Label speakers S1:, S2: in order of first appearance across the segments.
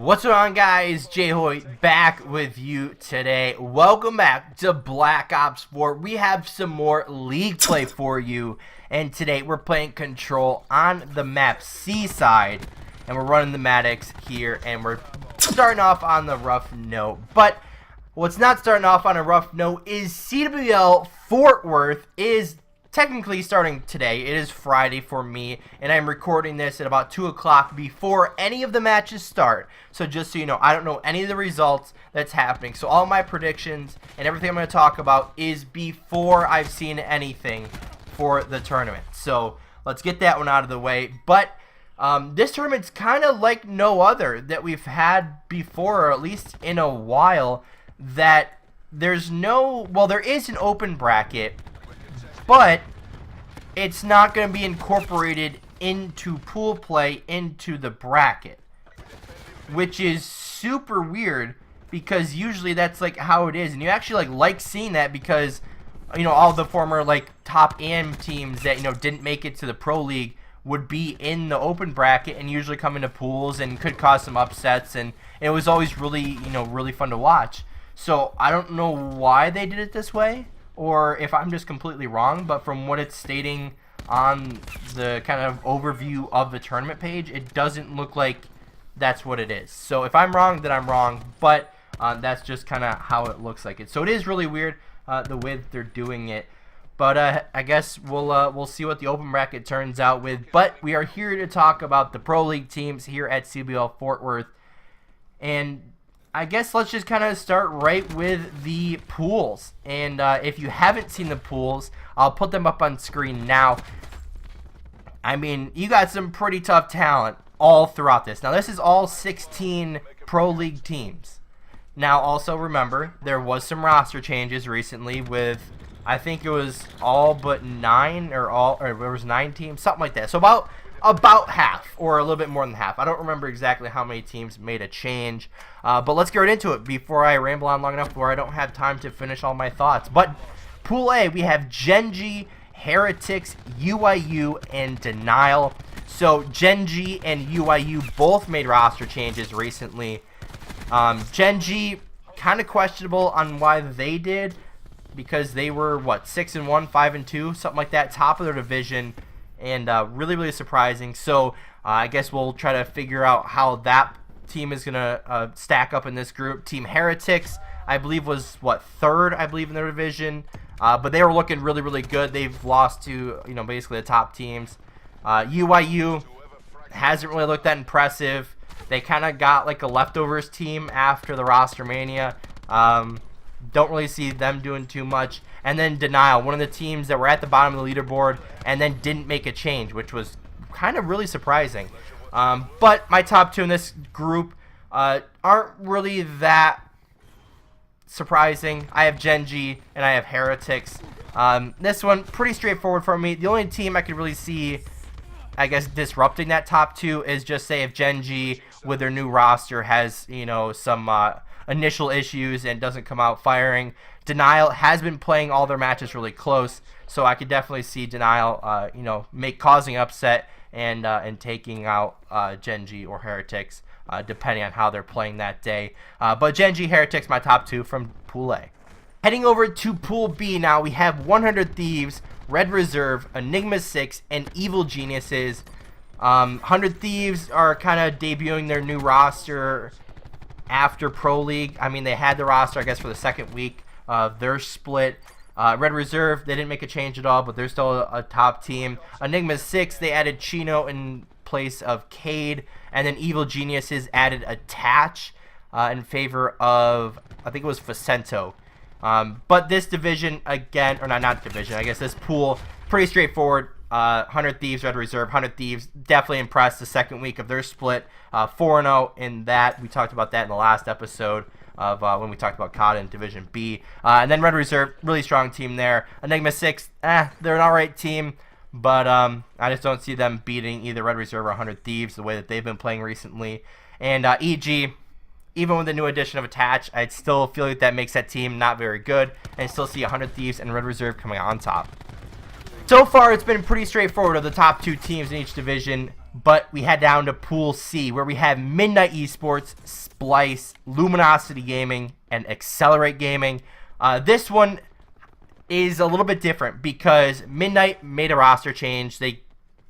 S1: What's going on, guys? JHoyt back with you today. Welcome back to Black Ops 4. We have some more league play for you, and today we're playing Control on the map Seaside, and we're running the Maddox here, and we're starting off on the rough note. But what's not starting off on a rough note is CWL Fort Worth is technically starting today. It is Friday for me, and I'm recording this at about 2 o'clock before any of the matches start. So just so you know, I don't know any of the results that's happening. So all my predictions and everything I'm going to talk about is before I've seen anything for the tournament. So let's get that one out of the way. But this tournament's kind of like no other that we've had before, or at least in a while, that there's no, well, there is an open bracket, but it's not going to be incorporated into pool play into the bracket, which is super weird because usually that's like how it is, and you actually like seeing that because, you know, all the former like top AM teams that, you know, didn't make it to the pro league would be in the open bracket and usually come into pools and could cause some upsets, and it was always really, you know, really fun to watch. So I don't know why they did it this way, or if I'm just completely wrong, but from what it's stating on the kind of overview of the tournament page, it doesn't look like that's what it is. So if I'm wrong, then I'm wrong, but that's just kind of how it looks like it. So it is really weird the way that they're doing it, but I guess we'll see what the open bracket turns out with. But we are here to talk about the Pro League teams here at CWL Fort Worth, and I guess let's just kind of start right with the pools. And if you haven't seen the pools, I'll put them up on screen now. I mean, you got some pretty tough talent all throughout this. Now, this is all 16 Pro League teams. Now, also remember, there was some roster changes recently with, I think it was all but 9 or there was 9 teams, something like that. So about half, or a little bit more than half. I don't remember exactly how many teams made a change, but let's get right into it before I ramble on long enough where I don't have time to finish all my thoughts. But Pool A, we have Genji, Heretics, UIU, and Denial. So Genji and UIU both made roster changes recently. Genji, kind of questionable on why they did, because they were, what, 6-1, 5-2, something like that, top of their division. And really surprising. So I guess we'll try to figure out how that team is going to stack up in this group. Team Heretics, I believe, was, what, third, I believe, in their division. But they were looking really good. They've lost to, you know, basically the top teams. UIU hasn't really looked that impressive. They kind of got like a leftovers team after the roster mania. Don't really see them doing too much. And then Denial, one of the teams that were at the bottom of the leaderboard and then didn't make a change, which was kind of really surprising. But my top 2 in this group aren't really that surprising. I have Genji and I have Heretics. This one, pretty straightforward for me. The only team I could really see, I guess, disrupting that top 2 is just, say, if Genji, with their new roster, has, you know, some initial issues and doesn't come out firing. Denial has been playing all their matches really close, so I could definitely see Denial, you know, causing upset and taking out Genji or Heretics, depending on how they're playing that day. But Genji, Heretics, my top 2 from Pool A. Heading over to Pool B now, we have 100 Thieves, Red Reserve, Enigma 6, and Evil Geniuses. 100 Thieves are kind of debuting their new roster after Pro League. I mean, they had the roster, I guess, for the second week of their split. Red Reserve, they didn't make a change at all, but they're still a top team. Enigma 6, they added Chino in place of Cade, and then Evil Geniuses added Attach in favor of, I think it was Facento. But this division, again, or not division, I guess this pool, pretty straightforward. 100 Thieves, Red Reserve. 100 Thieves definitely impressed the second week of their split. 4-0 in that. We talked about that in the last episode of when we talked about COD in Division B. And then Red Reserve, really strong team there. Enigma 6, they're an alright team, but I just don't see them beating either Red Reserve or 100 Thieves the way that they've been playing recently. And EG, even with the new addition of Attach, I still feel like that makes that team not very good, and still see 100 Thieves and Red Reserve coming on top. So far, it's been pretty straightforward of the top 2 teams in each division, But we head down to Pool C, where we have Midnight Esports, Splice, Luminosity Gaming, and Accelerate Gaming. This one is a little bit different because Midnight made a roster change. They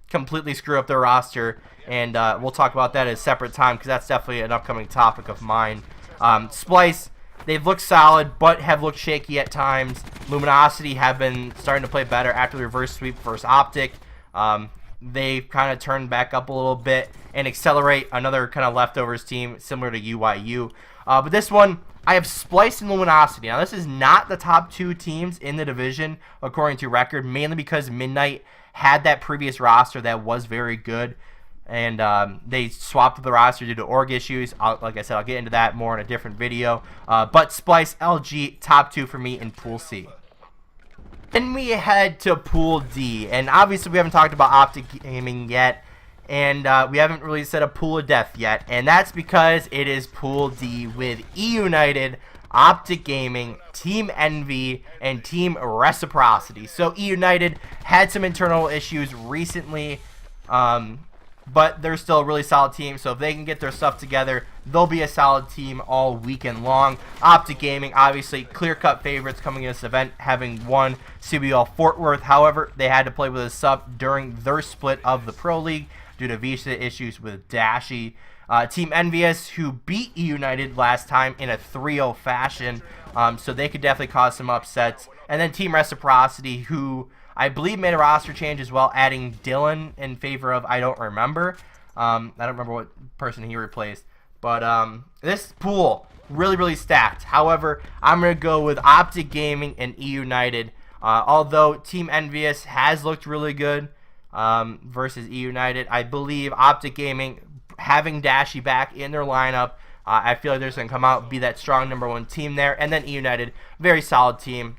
S1: completely screw up their roster, and we'll talk about that at a separate time because that's definitely an upcoming topic of mine. Splice, they've looked solid but have looked shaky at times. Luminosity have been starting to play better after the reverse sweep versus Optic. They've kind of turned back up a little bit, and Accelerate, another kind of leftovers team similar to UYU. But this one, I have Splice and Luminosity. Now, this is not the top 2 teams in the division according to record, mainly because Midnight had that previous roster that was very good, and they swapped the roster due to org issues. Like I said, I'll get into that more in a different video. But Splice, LG, top 2 for me in Pool C. Then we head to Pool D, and obviously we haven't talked about Optic Gaming yet, and we haven't really said a pool of death yet, and that's because it is Pool D with E United, Optic Gaming, Team Envy, and Team Reciprocity. So E United had some internal issues recently, but they're still a really solid team, so if they can get their stuff together, they'll be a solid team all weekend long. Optic Gaming, obviously, clear-cut favorites coming in this event, having won CWL Fort Worth. However, they had to play with a sub during their split of the Pro League due to visa issues with Dashi. Team Envious, who beat E United last time in a 3-0 fashion, so they could definitely cause some upsets. And then Team Reciprocity, who I believe made a roster change as well, adding Dylan in favor of I don't remember. I don't remember what person he replaced. But this pool, really stacked. However, I'm going to go with Optic Gaming and E United. Although Team Envious has looked really good versus E United, I believe Optic Gaming, having Dashi back in their lineup, I feel like they're going to come out and be that strong #1 team there. And then E United, very solid team.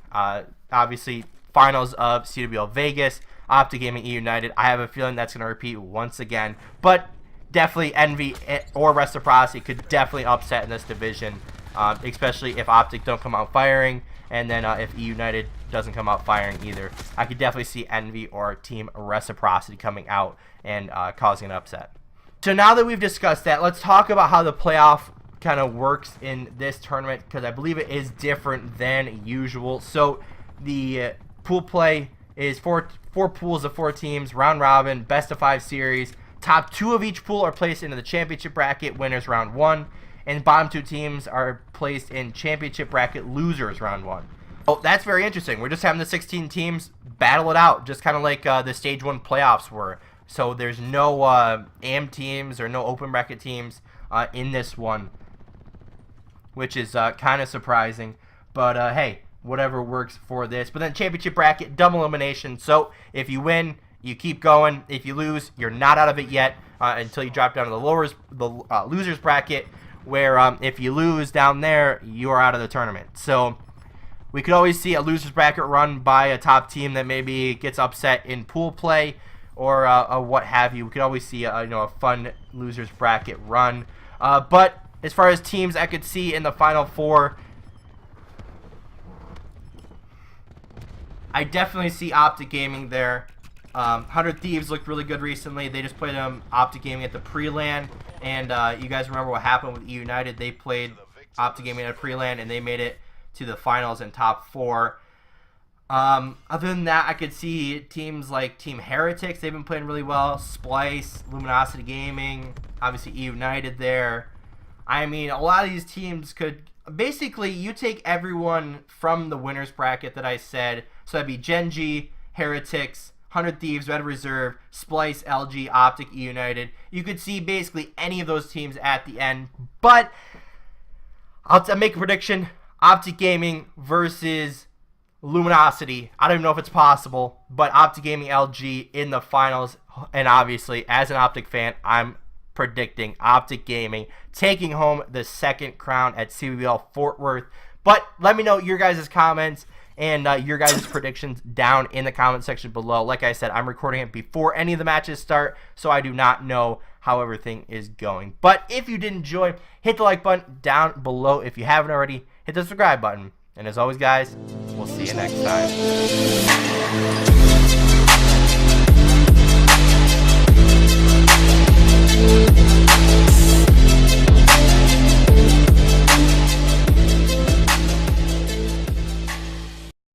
S1: Obviously, finals of CWL Vegas, Optic Gaming, E United. I have a feeling that's going to repeat once again. But definitely Envy or Reciprocity could definitely upset in this division, especially if Optic don't come out firing, and then if E United doesn't come out firing either. I could definitely see Envy or Team Reciprocity coming out and causing an upset. So now that we've discussed that, let's talk about how the playoff kind of works in this tournament, because I believe it is different than usual. So the pool play is four pools of 4 teams, round robin, best of 5 series. Top 2 of each pool are placed into the championship bracket, winners round 1, and bottom 2 teams are placed in championship bracket, losers round 1. Oh, that's very interesting. We're just having the 16 teams battle it out, just kind of like the stage 1 playoffs were. So there's no AM teams or no open bracket teams in this one, which is kind of surprising. But hey, whatever works for this. But then championship bracket, double elimination. So if you win, you keep going. If you lose, you're not out of it yet until you drop down to the losers bracket, where if you lose down there, you are out of the tournament. So we could always see a losers bracket run by a top team that maybe gets upset in pool play or what have you. We could always see a fun losers bracket run. But as far as teams I could see in the Final Four, I definitely see Optic Gaming there. 100 Thieves looked really good recently. They just played Optic Gaming at the pre-LAN, and you guys remember what happened with E United. They played Optic Gaming at a pre-LAN, and they made it to the finals in top 4. Other than that, I could see teams like Team Heretics. They've been playing really well. Splice, Luminosity Gaming, obviously E United there. I mean, a lot of these teams could... Basically, you take everyone from the winners bracket that I said. So that'd be Genji, Heretics, 100 Thieves, Red Reserve, Splice, LG, Optic, E United. You could see basically any of those teams at the end. But I'll make a prediction. Optic Gaming versus Luminosity. I don't even know if it's possible, but Optic Gaming, LG in the finals. And obviously, as an Optic fan, I'm predicting Optic Gaming taking home the 2nd crown at CWL Fort Worth. But let me know your guys' comments and your guys' predictions down in the comment section below. Like I said, I'm recording it before any of the matches start, so I do not know how everything is going. But if you did enjoy, hit the like button down below. If you haven't already, hit the subscribe button. And as always, guys, we'll see you next time.